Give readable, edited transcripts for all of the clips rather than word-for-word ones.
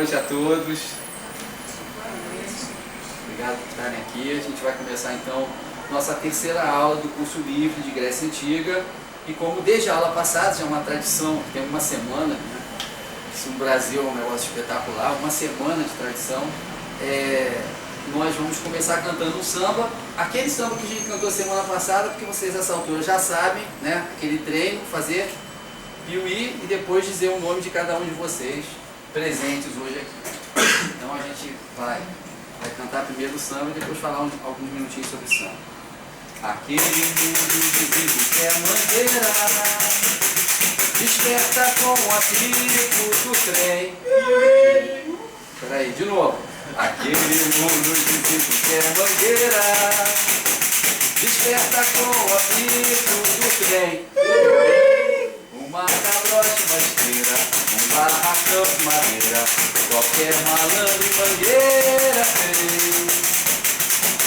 noite a todos. Obrigado por estarem aqui. A gente vai começar então nossa terceira aula do curso livre de Grécia Antiga. E como desde a aula passada, já é uma tradição, tem uma semana, né? Isso no Brasil é um negócio espetacular, uma semana de tradição. Nós vamos começar cantando um samba, aquele samba que a gente cantou semana passada, porque vocês nessa altura já sabem, né? Aquele treino, fazer piuí e depois dizer o nome de cada um de vocês presentes hoje aqui. Então a gente vai cantar primeiro o samba e depois falar alguns minutinhos sobre o samba. Aquele mundo vivido que é mangueira, desperta com o apito do trem. Peraí, de novo. Aquele mundo vivido que é mangueira, desperta com o apito do trem. Uma cabroche, uma esteira, um barracão de madeira, qualquer malandro em Mangueira tem.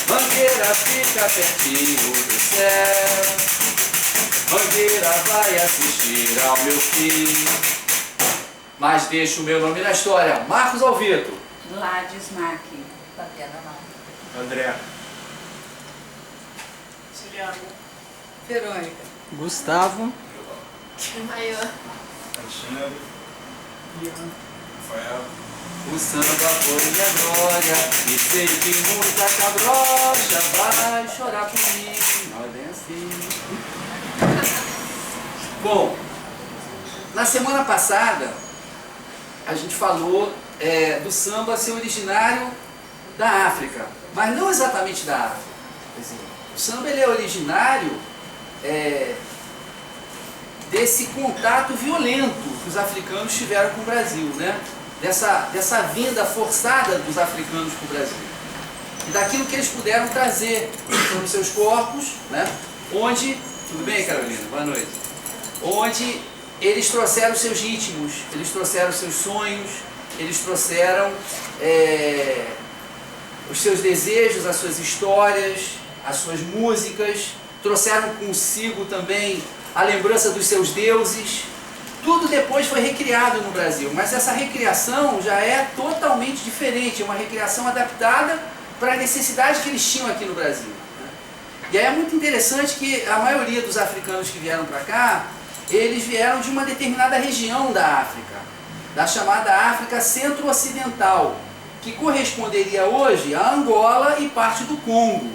Mangueira fica pertinho do céu, Mangueira vai assistir ao meu fim. Mas deixa o meu nome na história. Marcos Alvito. Gladys Mack. Fabiana não. André. Juliana. Verônica. Gustavo. Maior. Alexandre. Rafael. O samba foi minha glória, e sei que muita cabrocha vai chorar por mim. Não é bem assim. Bom, na semana passada a gente falou do samba ser originário da África, mas não exatamente da África. Quer dizer, o samba ele é originário desse contato violento que os africanos tiveram com o Brasil, né? Dessa vinda forçada dos africanos para o Brasil. E daquilo que eles puderam trazer sobre os seus corpos, né? Onde, tudo bem, Carolina? Boa noite. Onde eles trouxeram seus ritmos, eles trouxeram seus sonhos, eles trouxeram os seus desejos, as suas histórias, as suas músicas, trouxeram consigo também a lembrança dos seus deuses. Tudo depois foi recriado no Brasil, mas essa recriação já é totalmente diferente, é uma recriação adaptada para a necessidade que eles tinham aqui no Brasil. E aí é muito interessante que a maioria dos africanos que vieram para cá, eles vieram de uma determinada região da África, da chamada África Centro-Ocidental, que corresponderia hoje a Angola e parte do Congo.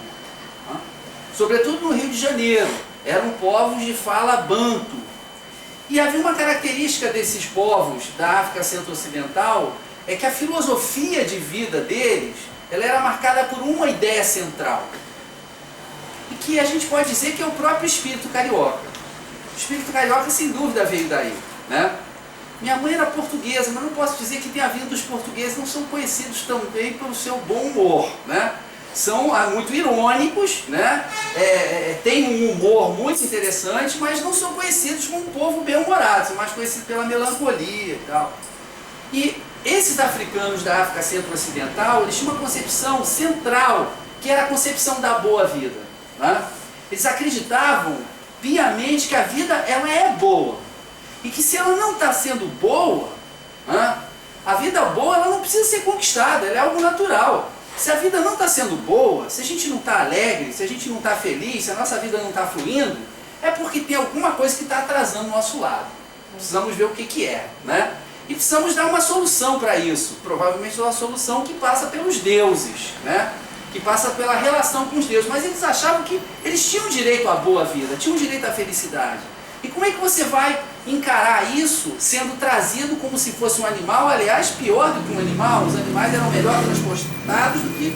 Sobretudo no Rio de Janeiro, eram povos de fala banto. E havia uma característica desses povos da África Centro-Ocidental, é que a filosofia de vida deles, ela era marcada por uma ideia central. E que a gente pode dizer que é o próprio espírito carioca. O espírito carioca, sem dúvida, veio daí, né? Minha mãe era portuguesa, mas não posso dizer que tenha vindo dos portugueses, não são conhecidos também pelo seu bom humor, né? São muito irônicos, né? Tem um humor muito interessante, mas não são conhecidos como um povo bem-humorado, são mais conhecidos pela melancolia e tal. E esses africanos da África Centro-Ocidental, eles tinham uma concepção central, que era a concepção da boa vida, né? Eles acreditavam piamente que a vida ela é boa, e que se ela não está sendo boa, né? A vida boa ela não precisa ser conquistada, ela é algo natural. Se a vida não está sendo boa, se a gente não está alegre, se a gente não está feliz, se a nossa vida não está fluindo, é porque tem alguma coisa que está atrasando o nosso lado. Precisamos ver o que é, né? E precisamos dar uma solução para isso. Provavelmente uma solução que passa pelos deuses, né? Que passa pela relação com os deuses. Mas eles achavam que eles tinham direito à boa vida, tinham direito à felicidade. E como é que você vai encarar isso sendo trazido como se fosse um animal? Aliás, pior do que um animal, os animais eram melhor transportados do que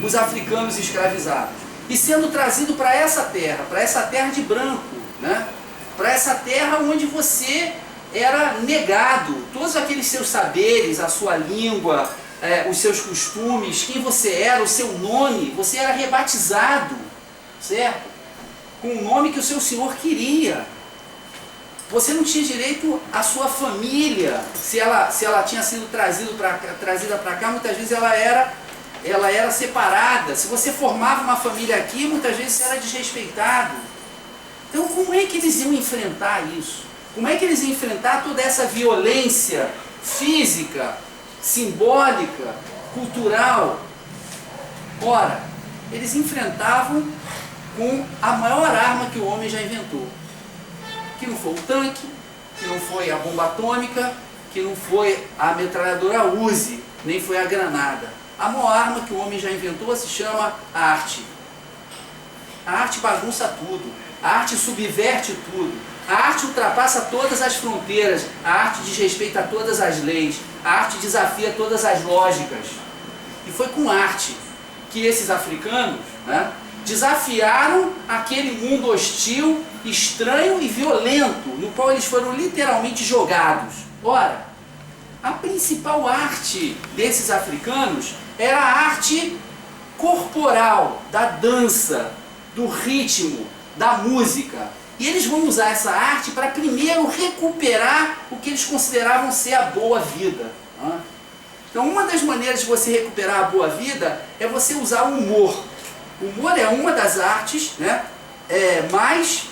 os africanos escravizados. E sendo trazido para essa terra de branco, né? Para essa terra onde você era negado todos aqueles seus saberes, a sua língua, os seus costumes, quem você era, o seu nome, você era rebatizado, certo? Com o nome que o seu senhor queria. Você não tinha direito à sua família, se ela tinha sido trazida para cá, muitas vezes ela era separada. Se você formava uma família aqui, muitas vezes você era desrespeitado. Então como é que eles iam enfrentar isso? Como é que eles iam enfrentar toda essa violência física, simbólica, cultural. Ora, eles enfrentavam com a maior arma que o homem já inventou, que não foi o tanque, que não foi a bomba atômica, que não foi a metralhadora Uzi, nem foi a granada. A maior arma que o homem já inventou se chama arte. A arte bagunça tudo, a arte subverte tudo, a arte ultrapassa todas as fronteiras, a arte desrespeita todas as leis, a arte desafia todas as lógicas. E foi com arte que esses africanos, né, desafiaram aquele mundo hostil, estranho e violento, no qual eles foram literalmente jogados. Ora, a principal arte desses africanos era a arte corporal, da dança, do ritmo, da música. E eles vão usar essa arte para primeiro recuperar o que eles consideravam ser a boa vida. Então, uma das maneiras de você recuperar a boa vida é você usar o humor. O humor é uma das artes, né, mais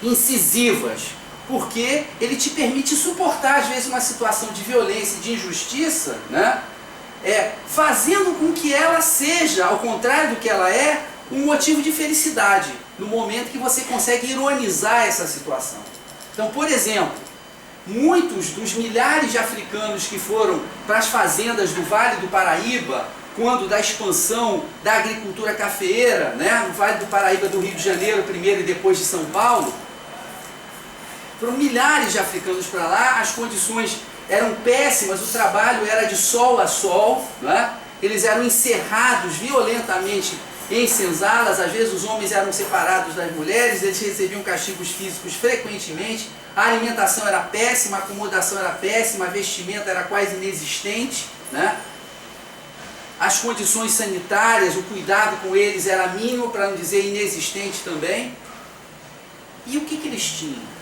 incisivas, porque ele te permite suportar, às vezes, uma situação de violência e de injustiça, né, fazendo com que ela seja, ao contrário do que ela é, um motivo de felicidade, no momento que você consegue ironizar essa situação. Então, por exemplo, muitos dos milhares de africanos que foram para as fazendas do Vale do Paraíba, quando da expansão da agricultura cafeeira, né, no Vale do Paraíba do Rio de Janeiro, primeiro e depois de São Paulo, foram milhares de africanos para lá, as condições eram péssimas, o trabalho era de sol a sol, né? Eles eram encerrados violentamente em senzalas, às vezes os homens eram separados das mulheres, eles recebiam castigos físicos frequentemente, a alimentação era péssima, a acomodação era péssima, a vestimenta era quase inexistente, né? As condições sanitárias, o cuidado com eles era mínimo, para não dizer inexistente também. E o que eles tinham?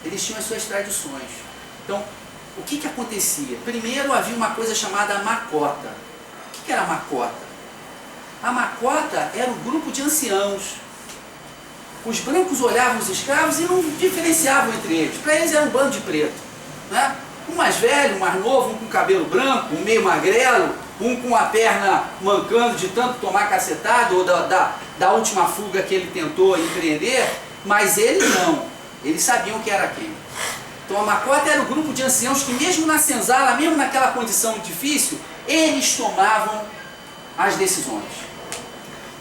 Eles tinham as suas tradições. Então, o que acontecia? Primeiro havia uma coisa chamada macota. O que era a macota? A macota era o grupo de anciãos. Os brancos olhavam os escravos e não diferenciavam entre eles. Para eles era um bando de preto, né? Um mais velho, um mais novo, um com cabelo branco, um meio magrelo, um com a perna mancando de tanto tomar cacetado ou da última fuga que ele tentou empreender, mas eles não. Eles sabiam que era quem. Então a macota era o grupo de anciãos que mesmo na senzala, mesmo naquela condição difícil, eles tomavam as decisões.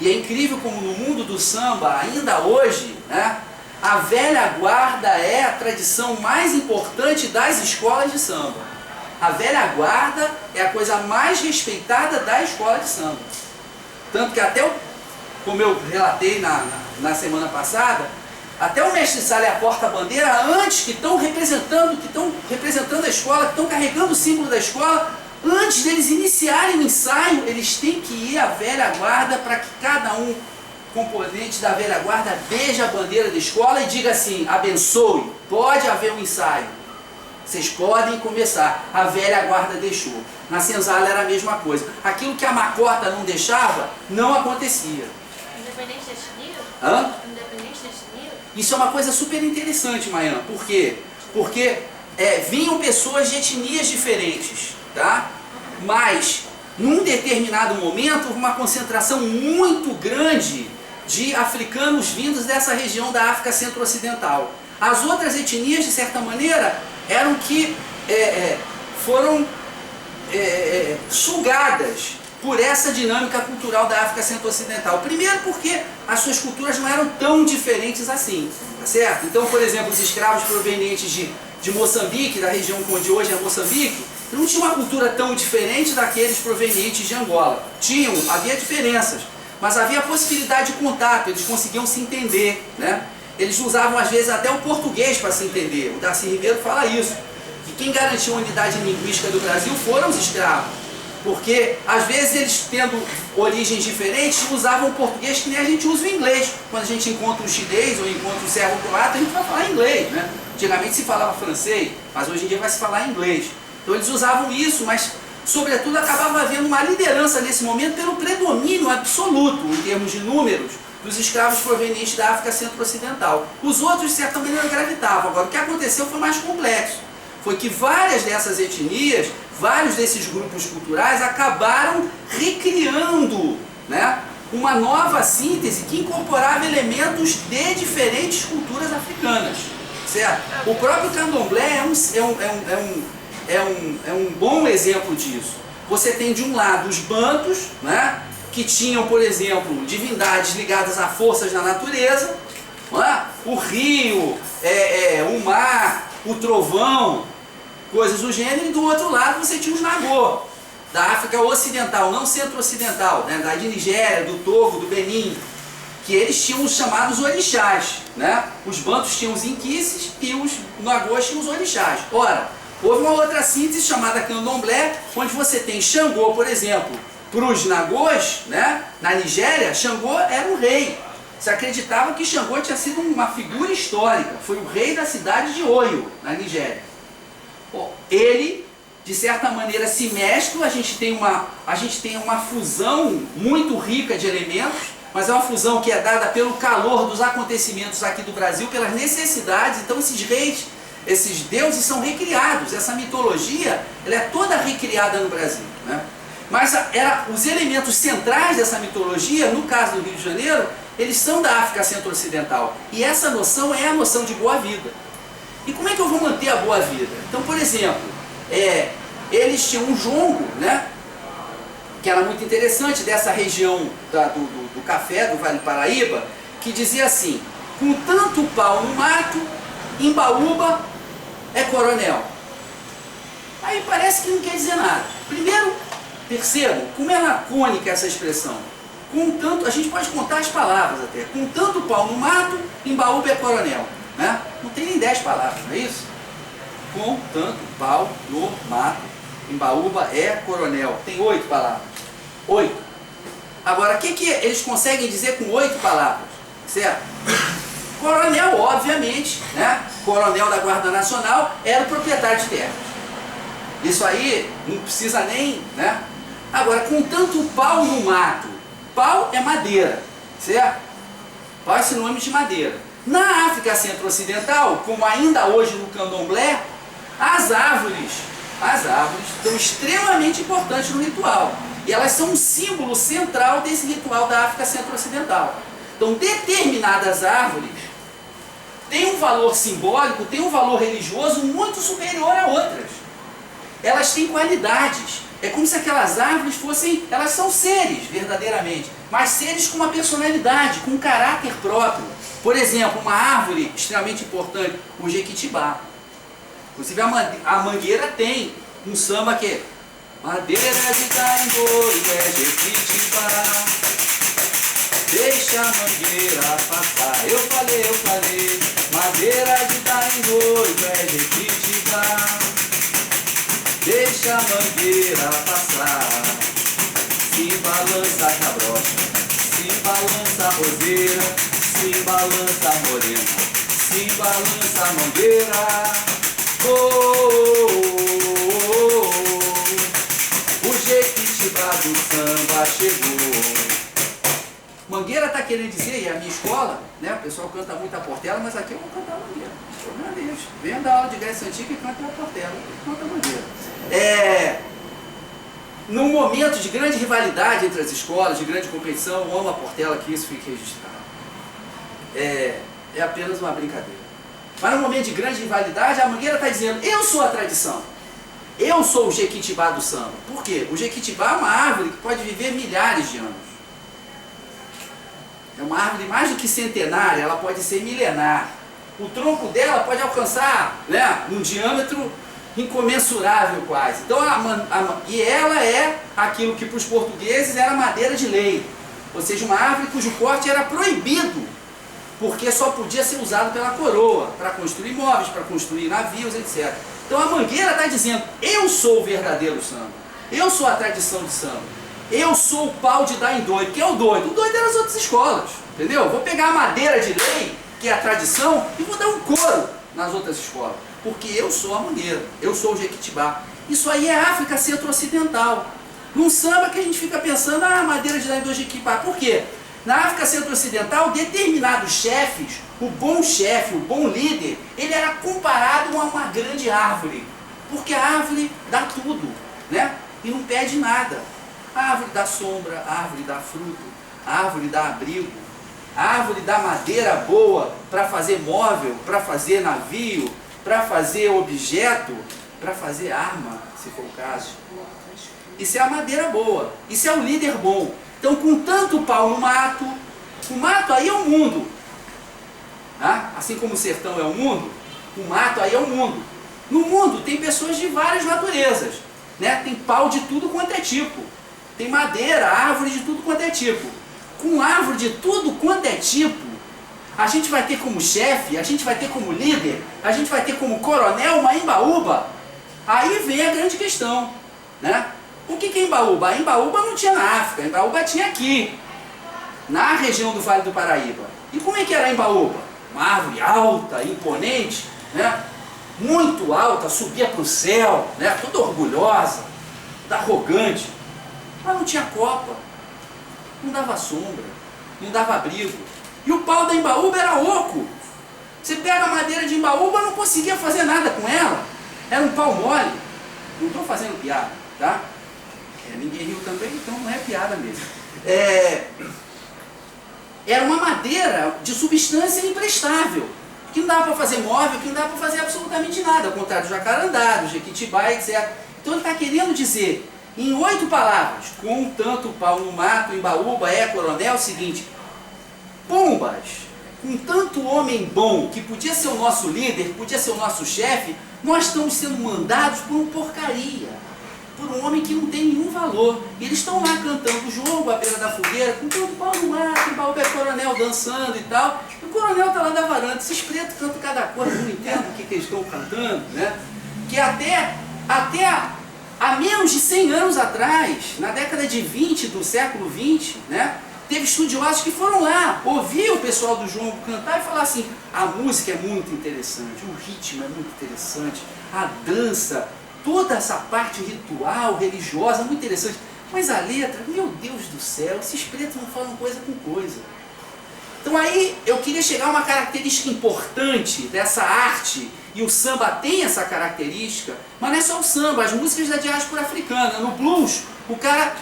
E é incrível como no mundo do samba, ainda hoje, né, a velha guarda é a tradição mais importante das escolas de samba. A velha guarda é a coisa mais respeitada da escola de samba. Tanto que até, como eu relatei na semana passada, até o mestre Sala e a porta-bandeira, antes, que estão representando a escola, que estão carregando o símbolo da escola, antes deles iniciarem o ensaio, eles têm que ir à velha guarda para que cada um componente da velha guarda beije a bandeira da escola e diga assim: abençoe, pode haver um ensaio, vocês podem começar. A velha guarda deixou. Na senzala era a mesma coisa. Aquilo que a macota não deixava, não acontecia. Independente da etnia? Hã? Independente da etnia? Isso é uma coisa super interessante, Maian. Por quê? Porque vinham pessoas de etnias diferentes, tá? Mas, num determinado momento, houve uma concentração muito grande de africanos vindos dessa região da África Centro-Ocidental. As outras etnias, de certa maneira, eram que foram sugadas por essa dinâmica cultural da África Centro-Ocidental. Primeiro porque as suas culturas não eram tão diferentes assim, tá certo? Então, por exemplo, os escravos provenientes de Moçambique, da região onde hoje é Moçambique, não tinham uma cultura tão diferente daqueles provenientes de Angola. Havia diferenças, mas havia a possibilidade de contato, eles conseguiam se entender, né? Eles usavam às vezes até o português para se entender. O Darcy Ribeiro fala isso, que quem garantiu a unidade linguística do Brasil foram os escravos. Porque, às vezes, eles tendo origens diferentes, usavam o português que nem a gente usa o inglês. Quando a gente encontra um chinês ou encontra um serbo-croata, a gente vai falar inglês, né? Antigamente se falava francês, mas hoje em dia vai se falar inglês. Então eles usavam isso, mas, sobretudo, acabava havendo uma liderança nesse momento pelo predomínio absoluto, em termos de números, dos escravos provenientes da África Centro-Ocidental. Os outros, de certa maneira, gravitavam. Agora, o que aconteceu foi mais complexo. foi que várias dessas etnias, vários desses grupos culturais acabaram recriando, né, uma nova síntese que incorporava elementos de diferentes culturas africanas, certo? O próprio candomblé é um bom exemplo disso. Você tem de um lado os bantos, né, que tinham, por exemplo, divindades ligadas a forças da natureza, não é? O rio, o mar, o trovão, coisas do gênero, e do outro lado você tinha os Nagô, da África Ocidental, não Centro-Ocidental, né, da Nigéria, do Togo, do Benin, que eles tinham os chamados orixás, né? Os bantos tinham os inquices e os Nagôs tinham os orixás. Ora, houve uma outra síntese chamada candomblé, onde você tem Xangô, por exemplo, para os Nagôs, né? Na Nigéria, Xangô era um rei. Se acreditava que Xangô tinha sido uma figura histórica, foi o rei da cidade de Oyo, na Nigéria. Ele, de certa maneira, se mescla, a gente tem uma fusão muito rica de elementos, mas é uma fusão que é dada pelo calor dos acontecimentos aqui do Brasil, pelas necessidades. Então esses reis, esses deuses são recriados, essa mitologia ela é toda recriada no Brasil, né? Mas os elementos centrais dessa mitologia, no caso do Rio de Janeiro, eles são da África Centro-Ocidental. E essa noção é a noção de boa vida. E como é que eu vou manter a boa vida? Então, por exemplo, eles tinham um jongo, né, que era muito interessante, dessa região do café, do Vale do Paraíba, que dizia assim: com tanto pau no mato, Imbaúba é coronel. Aí parece que não quer dizer nada. Primeiro, percebam como é lacônica essa expressão. Com tanto, a gente pode contar as palavras até. Com tanto pau no mato, Imbaúba é coronel. Né? Não tem nem 10 palavras, não é isso? Com tanto pau no mato, Imbaúba é coronel. Tem 8 palavras. 8. Agora, o que eles conseguem dizer com 8 palavras? Certo? Coronel, obviamente, né? Coronel da Guarda Nacional, era o proprietário de terras. Isso aí não precisa nem, né? Agora, com tanto pau no mato, pau é madeira, certo? Pau é sinônimo de madeira. Na África Centro-Ocidental, como ainda hoje no candomblé, as árvores são extremamente importantes no ritual. E elas são um símbolo central desse ritual da África Centro-Ocidental. Então, determinadas árvores têm um valor simbólico, têm um valor religioso muito superior a outras. Elas têm qualidades. É como se aquelas árvores fossem, elas são seres, verdadeiramente, mas seres com uma personalidade, com um caráter próprio. Por exemplo, uma árvore extremamente importante, o jequitibá. Inclusive a mangueira tem um samba que é madeira de Taingoi é jequitibá, deixa a mangueira passar. Eu falei, madeira de Taingoi é jequitibá, deixa a mangueira passar. Se balança a cabrocha, se balança a roseira, se balança a morena, se balança a mangueira. Oh, oh, oh, oh. O jequitibá do samba chegou. Mangueira está querendo dizer, e a minha escola, né, o pessoal canta muito a Portela, mas aqui eu vou cantar a mangueira. Meu Deus, venha dar aula de Grécia Antiga e canta a Portela, canta a mangueira. Num momento de grande rivalidade entre as escolas, de grande competição, eu amo a Portela, que isso fique registrado. É apenas uma brincadeira. Mas num momento de grande rivalidade, a mangueira está dizendo: eu sou a tradição. Eu sou o jequitibá do samba. Por quê? O jequitibá é uma árvore que pode viver milhares de anos. É uma árvore mais do que centenária, ela pode ser milenar. O tronco dela pode alcançar, né, um diâmetro incomensurável quase. Então, e ela é aquilo que para os portugueses era madeira de lei. Ou seja, uma árvore cujo corte era proibido, porque só podia ser usado pela coroa, para construir móveis, para construir navios, etc. Então a mangueira está dizendo: eu sou o verdadeiro samba, eu sou a tradição de samba, eu sou o pau de dar em doido. Quem é o doido? O doido é das outras escolas, entendeu? Vou pegar a madeira de lei, que é a tradição, e vou dar um coro nas outras escolas, porque eu sou a mangueira, eu sou o jequitibá. Isso aí é África Centro-Ocidental. Num samba que a gente fica pensando: ah, madeira de dar em doido, jequitibá. Por quê? Na África Centro-Ocidental, determinados chefes, o bom chefe, o bom líder, ele era comparado a uma grande árvore. Porque a árvore dá tudo, né? E não pede nada. A árvore dá sombra, a árvore dá fruto, a árvore dá abrigo, a árvore dá madeira boa para fazer móvel, para fazer navio, para fazer objeto, para fazer arma, se for o caso. Isso é a madeira boa, isso é o líder bom. Então, com tanto pau no mato, o mato aí é o mundo. Tá? Assim como o sertão é o mundo, o mato aí é o mundo. No mundo tem pessoas de várias naturezas, né? Tem pau de tudo quanto é tipo. Tem madeira, árvore de tudo quanto é tipo. Com árvore de tudo quanto é tipo, a gente vai ter como chefe, a gente vai ter como líder, a gente vai ter como coronel uma Embaúba. Aí vem a grande questão, né? O que é Embaúba? A Embaúba não tinha na África, a Embaúba tinha aqui, na região do Vale do Paraíba. E como é que era a Embaúba? Uma árvore alta, imponente, né? Muito alta, subia para o céu, né? Toda orgulhosa, arrogante. Mas não tinha copa, não dava sombra, não dava abrigo. E o pau da Embaúba era oco. Você pega a madeira de Embaúba, não conseguia fazer nada com ela. Era um pau mole. Não estou fazendo piada, tá? Ninguém riu também, então não é piada mesmo. Era uma madeira de substância imprestável, que não dava para fazer móvel, que não dava para fazer absolutamente nada, ao contrário do jacarandá, do jequitibá, etc. Então ele está querendo dizer, em 8 palavras, com tanto pau no mato, Embaúba, coronel, é o seguinte: pombas, com tanto homem bom, que podia ser o nosso líder, podia ser o nosso chefe, nós estamos sendo mandados por uma porcaria, por um homem que não tem nenhum valor. E eles estão lá cantando o jogo à beira da fogueira, com tanto pau no mato, Embaúba é coronel dançando e tal. E o coronel está lá da varanda, esses pretos cantam cada coisa, não entendo o que eles estão cantando, né? Que até há menos de 100 anos atrás, na década de 20 do século 20, né, teve estudiosos que foram lá, ouvir o pessoal do João cantar e falar assim: a música é muito interessante, o ritmo é muito interessante, a dança, toda essa parte ritual, religiosa, muito interessante. Mas a letra, meu Deus do céu, esses pretos não falam coisa com coisa. Então aí eu queria chegar a uma característica importante dessa arte, e o samba tem essa característica, mas não é só o samba, as músicas da diáspora africana. No blues, o cara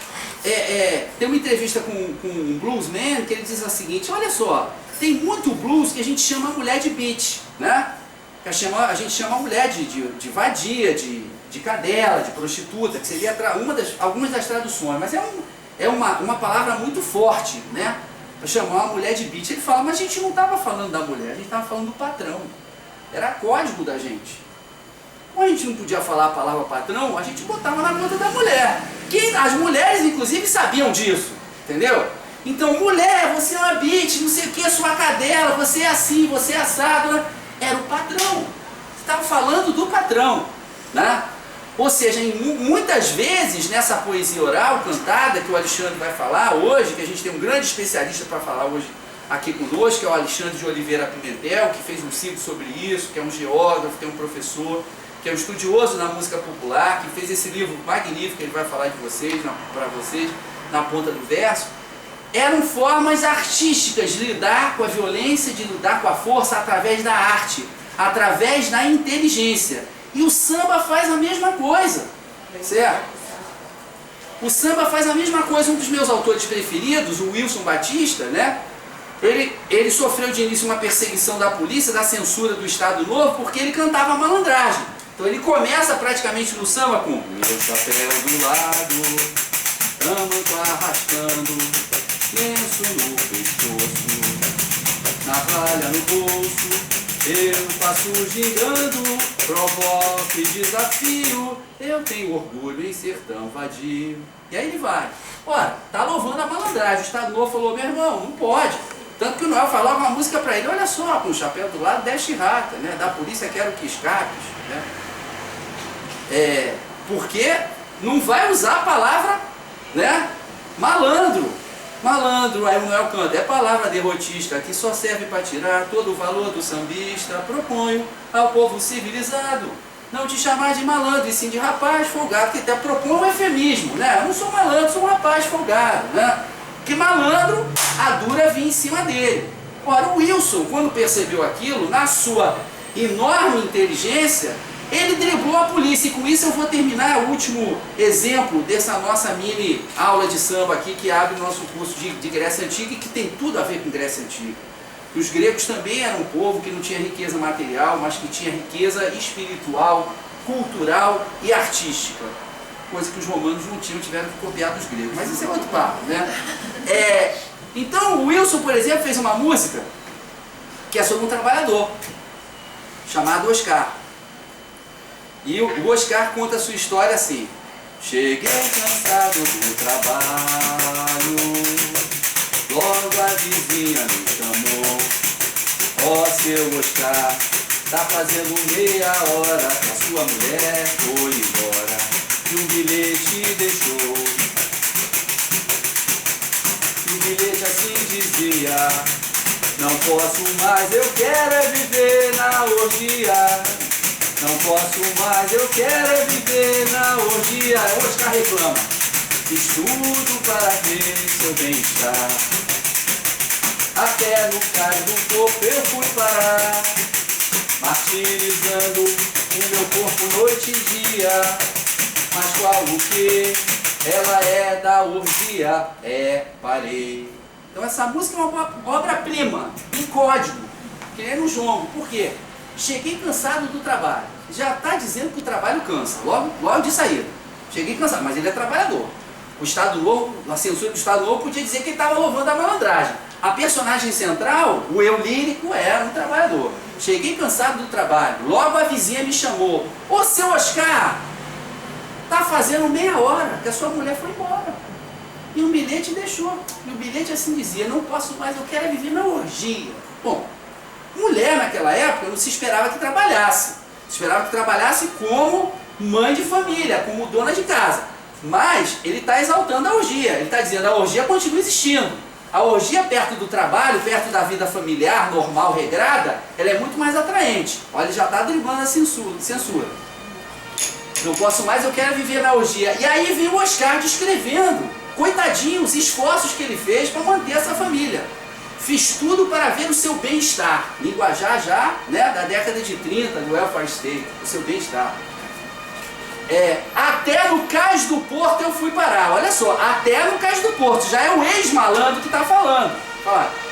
tem uma entrevista com um bluesman que ele diz o seguinte: olha só, tem muito blues que a gente chama a mulher de bitch, né? A gente chama a mulher de vadia, de cadela, de prostituta, que seria algumas das traduções, mas é uma palavra muito forte, né? Para chamar uma mulher de bitch. Ele fala, mas a gente não estava falando da mulher, a gente estava falando do patrão. Era código da gente. Como a gente não podia falar a palavra patrão, a gente botava na conta da mulher. Que as mulheres, inclusive, sabiam disso, entendeu? Então, mulher, você é uma bitch, não sei o que, sua cadela, você é assim, você é assado. Era o patrão. Você estava falando do patrão, né? Ou seja, muitas vezes nessa poesia oral cantada que o Alexandre vai falar hoje, que a gente tem um grande especialista para falar hoje aqui conosco, que é o Alexandre de Oliveira Pimentel, que fez um ciclo sobre isso, que é um geógrafo, que é um professor, que é um estudioso da música popular, que fez esse livro magnífico que ele vai falar de vocês, para vocês, na ponta do verso. Eram formas artísticas de lidar com a violência, de lidar com a força através da arte, através da inteligência. E o samba faz a mesma coisa, certo? O samba faz a mesma coisa. Um dos meus autores preferidos, o Wilson Batista, né? Ele sofreu de início uma perseguição da polícia, da censura do Estado Novo, porque ele cantava malandragem. Então ele começa praticamente no samba com meu chapéu do lado, tamanco arrastando, lenço no pescoço, navalha no bolso, eu passo gingando, provoco e desafio, eu tenho orgulho em ser tão vadio. E aí ele vai. Ora, tá louvando a malandragem. O Estado Novo falou, meu irmão, não pode. Tanto que o Noel falava uma música para ele, olha só, com o chapéu do lado, desce rata, né? Da polícia quero que escapes, né? Porque não vai usar a palavra, né? Malandro. Malandro, aí o Noel canta, é palavra derrotista que só serve para tirar todo o valor do sambista. Proponho ao povo civilizado não te chamar de malandro, e sim de rapaz folgado, que até propõe um eufemismo, né? Eu não sou malandro, sou um rapaz folgado, né? Que malandro, a dura vinha em cima dele. Ora, o Wilson, quando percebeu aquilo, na sua enorme inteligência, Ele driblou a polícia, e com isso eu vou terminar o último exemplo dessa nossa mini aula de samba aqui, que abre o nosso curso de Grécia Antiga e que tem tudo a ver com Grécia Antiga. Os gregos também eram um povo que não tinha riqueza material, mas que tinha riqueza espiritual, cultural e artística. Coisa que os romanos não tinham, tiveram que copiar dos gregos. Mas isso é outro papo, né? Então o Wilson, por exemplo, fez uma música que é sobre um trabalhador, chamado Oscar. E o Oscar conta a sua história assim: cheguei cansado do trabalho, logo a vizinha me chamou. Ó, seu Oscar, tá fazendo meia hora que a sua mulher foi embora e um bilhete deixou. E o bilhete assim dizia: não posso mais, eu quero é viver na orgia. Não posso mais, eu quero é viver na orgia. Oscar reclama: fiz tudo para ver seu bem-estar. Até no cais do corpo eu fui parar, martirizando o meu corpo noite e dia. Mas qual o que? Ela é da orgia, parei. Então essa música é uma obra-prima, em código, que é no jongo. Por quê? Cheguei cansado do trabalho. Já está dizendo que o trabalho cansa, logo de saída. Cheguei cansado, mas ele é trabalhador. O Estado Novo, a censura do Estado Novo podia dizer que ele estava louvando a malandragem. A personagem central, o eu lírico, era um trabalhador. Cheguei cansado do trabalho, logo a vizinha me chamou: ô seu Oscar, tá fazendo meia hora que a sua mulher foi embora. E um bilhete deixou. E o bilhete assim dizia: não posso mais, eu quero viver na orgia. Bom, mulher naquela época não se esperava que trabalhasse. Se esperava que trabalhasse como mãe de família, como dona de casa. Mas ele está exaltando a orgia. Ele está dizendo: a orgia continua existindo. A orgia perto do trabalho, perto da vida familiar, normal, regrada, ela é muito mais atraente. Olha, ele já está driblando a censura. Não posso mais, eu quero viver na orgia. E aí vem o Oscar descrevendo, coitadinho, os esforços que ele fez para manter essa família. Fiz tudo para ver o seu bem-estar. Linguajar já, né, da década de 30, do welfare state, o seu bem-estar. Até no cais do porto eu fui parar. Olha só, até no cais do porto. Já é o ex-malandro que está falando.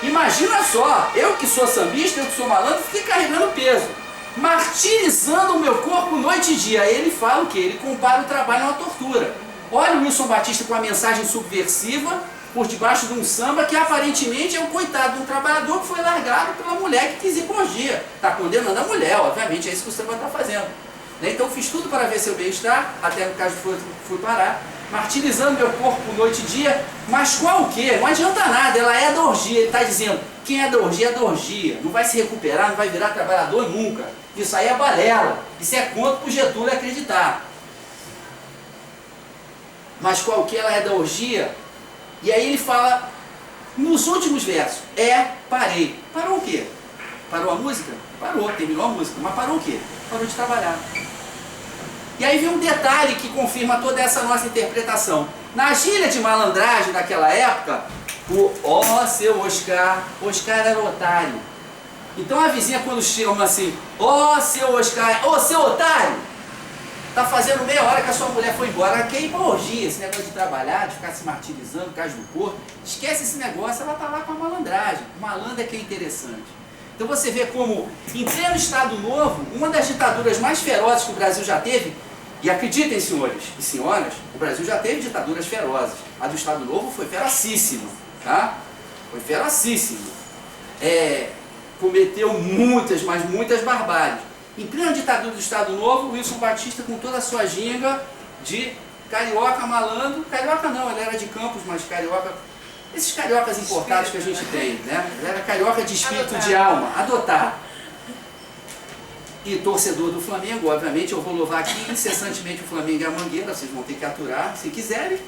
Imagina só, eu que sou sambista, eu que sou malandro, fiquei carregando peso, martirizando o meu corpo noite e dia. Ele fala o quê? Ele compara o trabalho a uma tortura. Olha o Wilson Batista com a mensagem subversiva por debaixo de um samba que aparentemente é um coitado de um trabalhador que foi largado pela mulher que quis ir com orgia. Está condenando a mulher, obviamente, é isso que o samba está fazendo. Então fiz tudo para ver seu bem-estar, até no caso fui parar, martirizando meu corpo noite e dia. Mas qual o quê? Não adianta nada, ela é da orgia. Ele está dizendo: quem é da orgia é da orgia. Não vai se recuperar, não vai virar trabalhador nunca. Isso aí é balela. Isso é conto para o Getúlio acreditar. Mas qual que ela é da orgia? E aí ele fala, nos últimos versos: parei. Parou o quê? Parou a música? Parou, terminou a música. Mas parou o quê? Parou de trabalhar. E aí vem um detalhe que confirma toda essa nossa interpretação. Na gíria de malandragem daquela época, seu Oscar era otário. Então a vizinha, quando chama assim: seu Oscar, seu otário, tá fazendo meia hora que a sua mulher foi embora. Que é orgia, esse negócio de trabalhar, de ficar se martirizando, caso do porto. Esquece esse negócio, ela tá lá com a malandragem. O malandro é que é interessante. Então você vê como, em pleno Estado Novo, uma das ditaduras mais ferozes que o Brasil já teve, e acreditem, senhores e senhoras, o Brasil já teve ditaduras ferozes. A do Estado Novo foi ferocíssima, tá? Foi ferocíssima. Cometeu muitas, mas muitas barbáries. Em plena ditadura do Estado Novo, Wilson Batista, com toda a sua ginga de carioca malandro, carioca não, ele era de Campos, mas carioca, esses cariocas importados que a gente tem, né? Ele era carioca de espírito, de alma, adotado. E torcedor do Flamengo, obviamente, eu vou louvar aqui incessantemente o Flamengo e a Mangueira, vocês vão ter que aturar, se quiserem,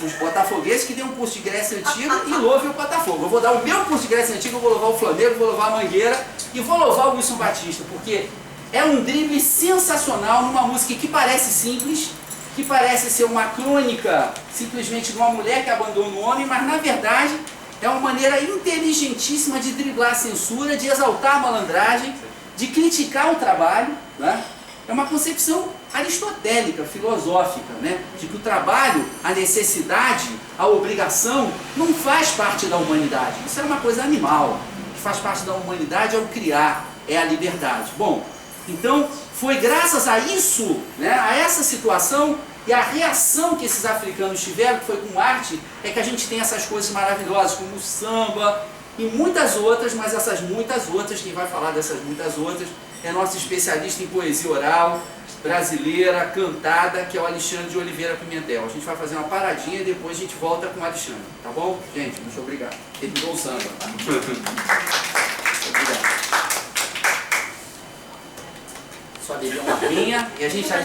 os botafogueses que dêem um curso de Grécia Antiga e louvem o Botafogo. Eu vou dar o meu curso de Grécia Antiga, eu vou louvar o Flamengo, vou louvar a Mangueira e vou louvar o Wilson Batista, porque é um drible sensacional numa música que parece simples, que parece ser uma crônica simplesmente de uma mulher que abandona o homem, mas na verdade é uma maneira inteligentíssima de driblar a censura, de exaltar a malandragem, de criticar o trabalho, né? É uma concepção aristotélica, filosófica, né? De que o trabalho, a necessidade, a obrigação não faz parte da humanidade. Isso é uma coisa animal. O que faz parte da humanidade é o criar, é a liberdade. Bom, então foi graças a isso, né, a essa situação e a reação que esses africanos tiveram, que foi com arte, é que a gente tem essas coisas maravilhosas, como o samba e muitas outras, mas essas muitas outras, quem vai falar dessas muitas outras, é nosso especialista em poesia oral, brasileira, cantada, que é o Alexandre de Oliveira Pimentel. A gente vai fazer uma paradinha e depois a gente volta com o Alexandre, tá bom? Gente, muito obrigado. Terminou o samba, tá? Obrigado. Só beber uma aguinha e a gente...